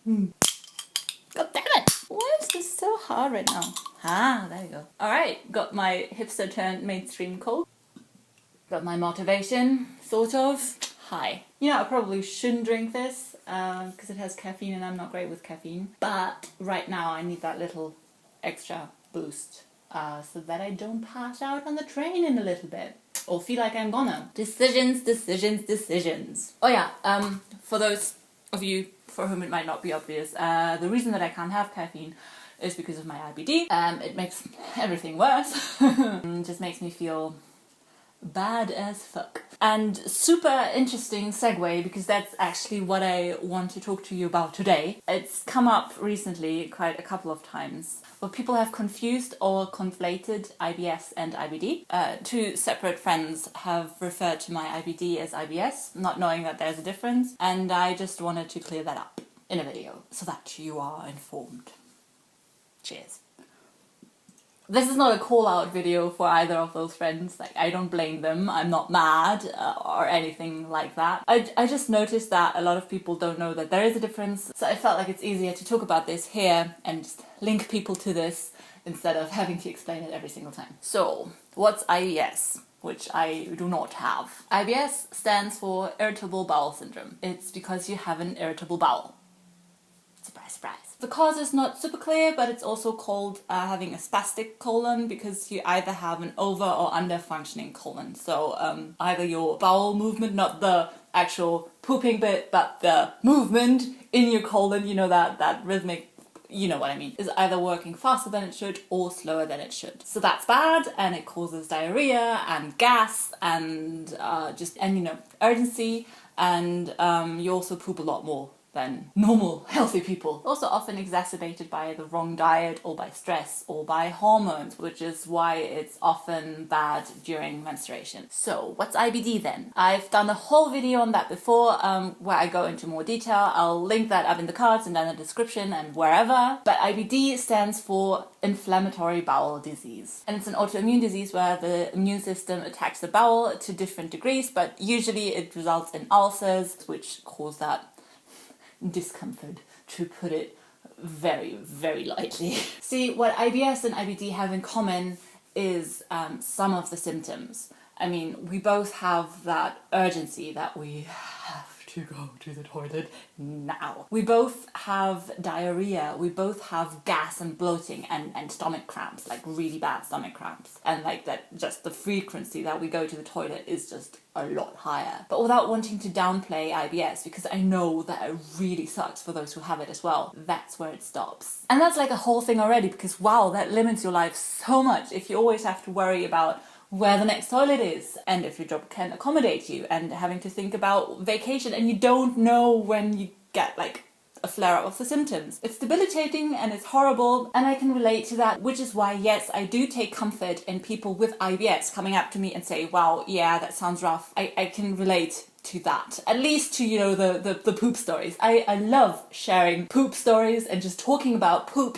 God damn it! Why is this so hard right now? Ah, there you go. Alright, got my hipster turned mainstream cold. Got my motivation, sort of. High. You know, I probably shouldn't drink this because it has caffeine and I'm not great with caffeine. But right now I need that little extra boost so that I don't pass out on the train in a little bit. Or feel like I'm gonna. Decisions, decisions, decisions. Oh yeah, for those of you for whom it might not be obvious, the reason that I can't have caffeine is because of my IBD. It makes everything worse. Just makes me feel bad as fuck. And super interesting segue, because that's actually what I want to talk to you about today. It's come up recently quite a couple of times where people have confused or conflated IBS and IBD. Two separate friends have referred to my IBD as IBS, not knowing that there's a difference, and I just wanted to clear that up in a video so that you are informed. Cheers. This is not a call-out video for either of those friends. Like, I don't blame them. I'm not mad or anything like that. I just noticed that a lot of people don't know that there is a difference. So I felt like it's easier to talk about this here and just link people to this instead of having to explain it every single time. So, what's IBS? Which I do not have. IBS stands for irritable bowel syndrome. It's because you have an irritable bowel. Surprise, surprise. The cause is not super clear, but it's also called having a spastic colon, because you either have an over or under functioning colon. So either your bowel movement, not the actual pooping bit, but the movement in your colon, you know, that rhythmic, you know what I mean, is either working faster than it should or slower than it should. So that's bad, and it causes diarrhea and gas and urgency, and you also poop a lot more than normal, healthy people. Also often exacerbated by the wrong diet or by stress or by hormones, which is why it's often bad during menstruation. So what's IBD then? I've done a whole video on that before where I go into more detail. I'll link that up in the cards and down in the description and wherever. But IBD stands for inflammatory bowel disease. And it's an autoimmune disease where the immune system attacks the bowel to different degrees, but usually it results in ulcers, which cause that discomfort, to put it very, very lightly. See, what IBS and IBD have in common is some of the symptoms. I mean, we both have that urgency that we have to go to the toilet now. We both have diarrhea, we both have gas and bloating and stomach cramps, like really bad stomach cramps. And like that, just the frequency that we go to the toilet is just a lot higher. But without wanting to downplay IBS, because I know that it really sucks for those who have it as well, that's where it stops. And that's like a whole thing already, because wow, that limits your life so much if you always have to worry about where the next toilet is, and if your job can accommodate you, and having to think about vacation, and you don't know when you get like a flare-up of the symptoms. It's debilitating and it's horrible, and I can relate to that, which is why, yes, I do take comfort in people with IBS coming up to me and say, wow, yeah, that sounds rough. I can relate to that. At least to, you know, the poop stories. I love sharing poop stories and just talking about poop.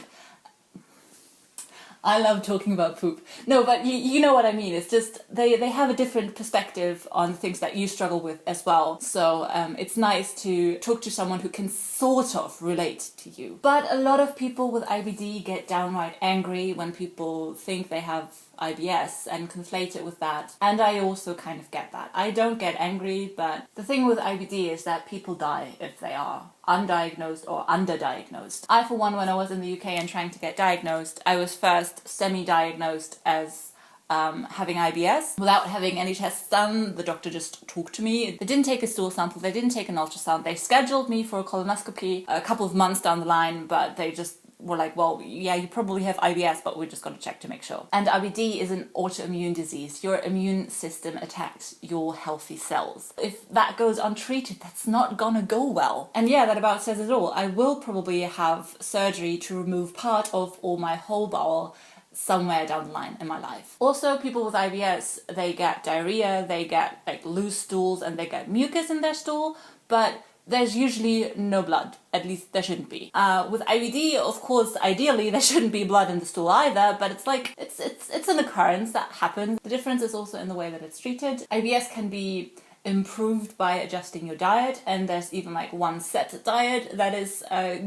I love talking about poop. No, but you know what I mean. It's just, they have a different perspective on things that you struggle with as well. So it's nice to talk to someone who can sort of relate to you. But a lot of people with IBD get downright angry when people think they have IBS and conflate it with that. And I also kind of get that. I don't get angry, but the thing with IBD is that people die if they are undiagnosed or underdiagnosed. I, for one, when I was in the UK and trying to get diagnosed, I was first semi-diagnosed as having IBS without having any tests done. The doctor just talked to me. They didn't take a stool sample, they didn't take an ultrasound. They scheduled me for a colonoscopy a couple of months down the line, but they just were like, well, yeah, you probably have IBS, but we're just going to check to make sure. And IBD is an autoimmune disease. Your immune system attacks your healthy cells. If that goes untreated, that's not gonna go well. And yeah, that about says it all. I will probably have surgery to remove part of or my whole bowel somewhere down the line in my life. Also, people with IBS, they get diarrhea, they get like loose stools, and they get mucus in their stool, but there's usually no blood. At least there shouldn't be. With IBD, of course, ideally there shouldn't be blood in the stool either, but it's like, it's an occurrence that happens. The difference is also in the way that it's treated. IBS can be improved by adjusting your diet, and there's even like one set diet that is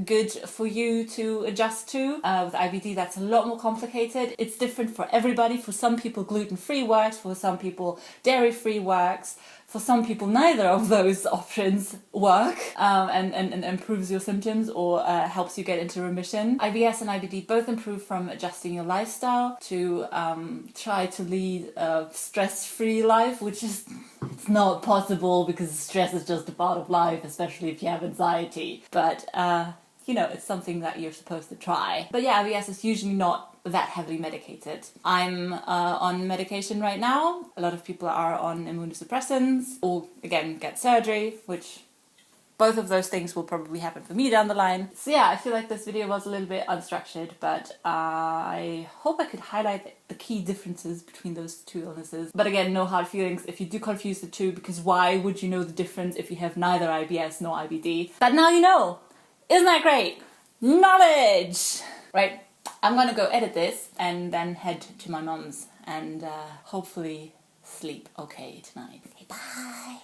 good for you to adjust to. With IBD, that's a lot more complicated. It's different for everybody. For some people, gluten-free works. For some people, dairy-free works. For some people, neither of those options work and improves your symptoms or helps you get into remission. IBS and IBD both improve from adjusting your lifestyle to try to lead a stress-free life, which is it's not possible because stress is just a part of life, especially if you have anxiety. But you know, it's something that you're supposed to try. But yeah, IBS is usually not that heavily medicated. I'm on medication right now. A lot of people are on immunosuppressants or, again, get surgery, which both of those things will probably happen for me down the line. So yeah, I feel like this video was a little bit unstructured, but I hope I could highlight the key differences between those two illnesses. But again, no hard feelings if you do confuse the two, because why would you know the difference if you have neither IBS nor IBD? But now you know! Isn't that great? Knowledge! Right, I'm gonna go edit this and then head to my mum's and hopefully sleep okay tonight. Okay, bye!